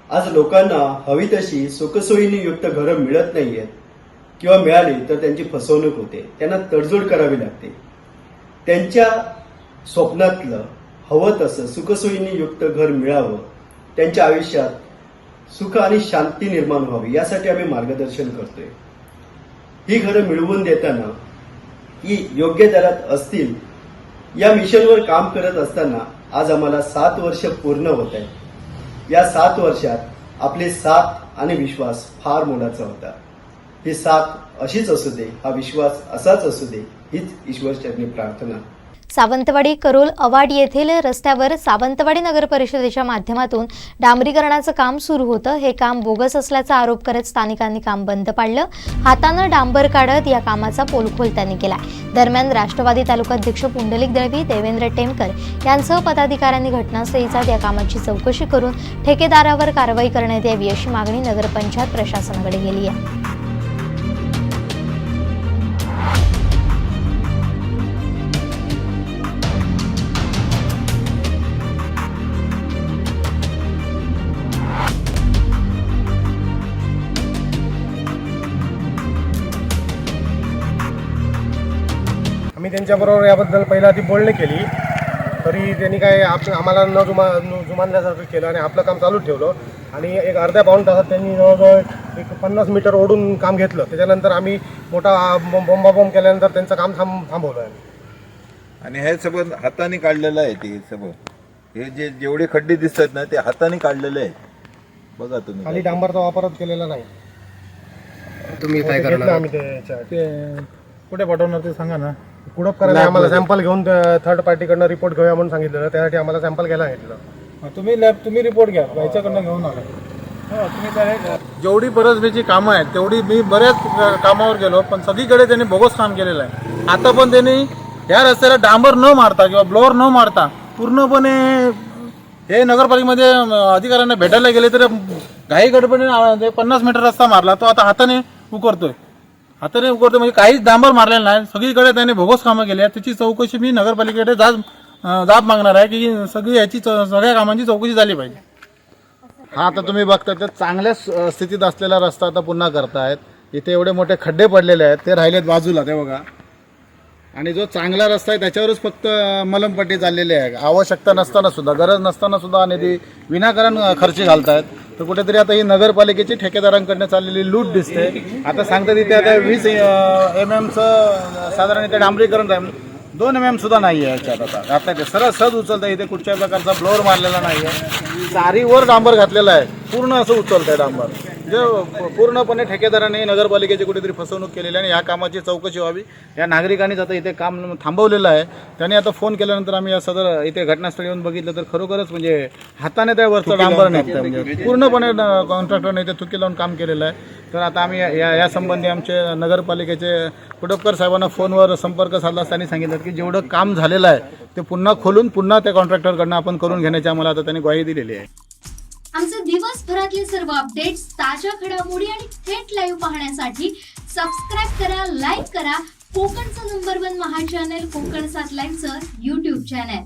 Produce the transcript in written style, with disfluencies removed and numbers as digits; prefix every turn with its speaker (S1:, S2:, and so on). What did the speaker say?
S1: आज लोकांना हवी तशी सुखसोयीने युक्त घरं मिळत नाहीयेत किंवा मिळाली तर त्यांची फसवणूक होते, त्यांना तडजोड करावी लागते. त्यांच्या स्वप्नातलं हवं तसं सुखसोयीने युक्त घर मिळावं, त्यांच्या आयुष्यात सुख आणि शांती निर्माण व्हावी यासाठी आम्ही मार्गदर्शन करतोय. ही घरं मिळवून देताना ही योग्य दरात असतील या मिशनवर काम करत असताना आज आम्हाला 7 वर्ष पूर्ण होत आहे. या 7 वर्षात आपले साथ आणि विश्वास फार मोलाचा होता. ही साथ अशीच असू दे, हा विश्वास असाच असू दे, हीच ईश्वरचरणी प्रार्थना.
S2: सावंतवाडी करोल अवाड येथील रस्त्यावर सावंतवाडी नगर परिषदेच्या माध्यमातून डांबरीकरणाचं काम सुरू होतं. हे काम बोगस असल्याचा आरोप करत स्थानिकांनी काम बंद पाडलं. हातानं डांबर काढत या कामाचा पोलखोल त्यांनी केला. दरम्यान राष्ट्रवादी तालुकाध्यक्ष पुंडलिक दळवी, देवेंद्र टेमकर यांसह पदाधिकाऱ्यांनी घटनास्थळी जात या कामाची चौकशी करून ठेकेदारावर कारवाई करण्यात यावी अशी मागणी नगरपंचायत प्रशासनाकडे केली आहे.
S3: आम्ही त्यांच्याबरोबर याबद्दल पहिला आधी बोलणी केली, तरी त्यांनी काय आम्हाला न जुमानल्यासारखं केलं आणि आपलं काम चालू ठेवलं. आणि एक अर्ध्या पाऊण तासात त्यांनी जवळजवळ एक 50 मीटर ओढून काम घेतलं. त्याच्यानंतर आम्ही मोठा बॉम्ब केल्यानंतर त्यांचं काम थांबवलं आहे.
S4: आणि हे सगळं हाताने काढलेलं आहे. ते सगळं हे जेवढे खड्डे दिसतात ना ते हाताने काढलेले आहे. बघा तुम्ही,
S3: खाली डांबरचा वापरच केलेला नाही. तुम्ही काय करणार? आम्ही ते कुठे पाठवणार ते सांगा ना. कुडप करायला आम्हाला सॅम्पल घेऊन थर्ड पार्टीकडनं रिपोर्ट घेऊया म्हणून सांगितलं. त्यासाठी आम्हाला सॅम्पल घ्यायला सांगितलं. तुम्ही रिपोर्ट घ्या, याच्याकडनं घेऊन आला. जेवढी परसबेची कामं आहेत तेवढी मी बऱ्याच कामावर गेलो, पण सगळीकडे त्यांनी बोगस काम केलेलं आहे. आता पण त्यांनी या रस्त्याला डांबर न मारता किंवा ब्लोअर न मारता पूर्णपणे हे नगरपालिकेमध्ये अधिकाऱ्यांना भेटायला गेले तर घाई गडबडीने 50 मीटर रस्ता मारला. तो आता हाताने उकरतोय म्हणजे काहीच डांबर मारलेलं नाही. सगळीकडे त्याने बोगस कामं केली आहेत. त्याची चौकशी मी नगरपालिकेकडे जाब मागणार आहे की सगळी याची सगळ्या कामांची चौकशी झाली पाहिजे.
S5: हा आता तुम्ही बघता तर चांगल्या स्थितीत असलेला रस्ता आता पुन्हा करतायत. इथे एवढे मोठे खड्डे पडलेले आहेत, ते राहिलेत बाजूला, ते बघा. आणि जो चांगला रस्ता आहे त्याच्यावरच फक्त मलमपट्टी चाललेली आहे. आवश्यकता नसताना सुद्धा, गरज नसताना सुद्धा आणि ती विनाकारण खर्च घालतायत. तर कुठेतरी आता ही नगरपालिकेची ठेकेदारांकडनं चाललेली लूट दिसते. आता सांगतात इथे आता 20 mm साधारण इथे डांबरीकरण आहे, 2 mm सुद्धा नाही आहे याच्यात. आता ते सरळ सहज उचलत आहे. इथे कुठच्याही प्रकारचा ब्लोअर मारलेला नाही आहे. चारीवर डांबर घातलेला आहे, पूर्ण असं उचलत आहे डांबर. जे पूर्णपणे ठेकेदाराने नगरपालिकेची कुठेतरी फसवणूक केलेली आणि या कामाची चौकशी व्हावी. या नागरिकांनीच आता इथे काम थांबवलेलं आहे. त्यांनी आता फोन केल्यानंतर आम्ही या सदर इथे घटनास्थळी येऊन बघितलं तर खरोखरच म्हणजे हाताने त्या वरचं डांबर निघतं. म्हणजे पूर्णपणे कॉन्ट्रॅक्टरने इथे थुकी लावून काम केलेलं आहे. तर आता आम्ही या संबंधी आमचे नगरपालिकेचे कुडपकर साहेबांना फोनवर संपर्क साधला असताना सांगितलं की जेवढं काम झालेलं आहे ते पुन्हा खोलून पुन्हा त्या कॉन्ट्रॅक्टरकडनं आपण करून घेण्याची आम्हाला आता त्यांनी ग्वाही दिलेली आहे.
S6: आमचे दिवसभरातले सर्व अपडेट्स, ताज्या घडामोडी आणि थेट लाईव्ह पाहण्यासाठी सबस्क्राईब करा, लाईक करा कोकणचं नंबर 1 महा चॅनल कोकण 7 लाईव्हचं YouTube चॅनल.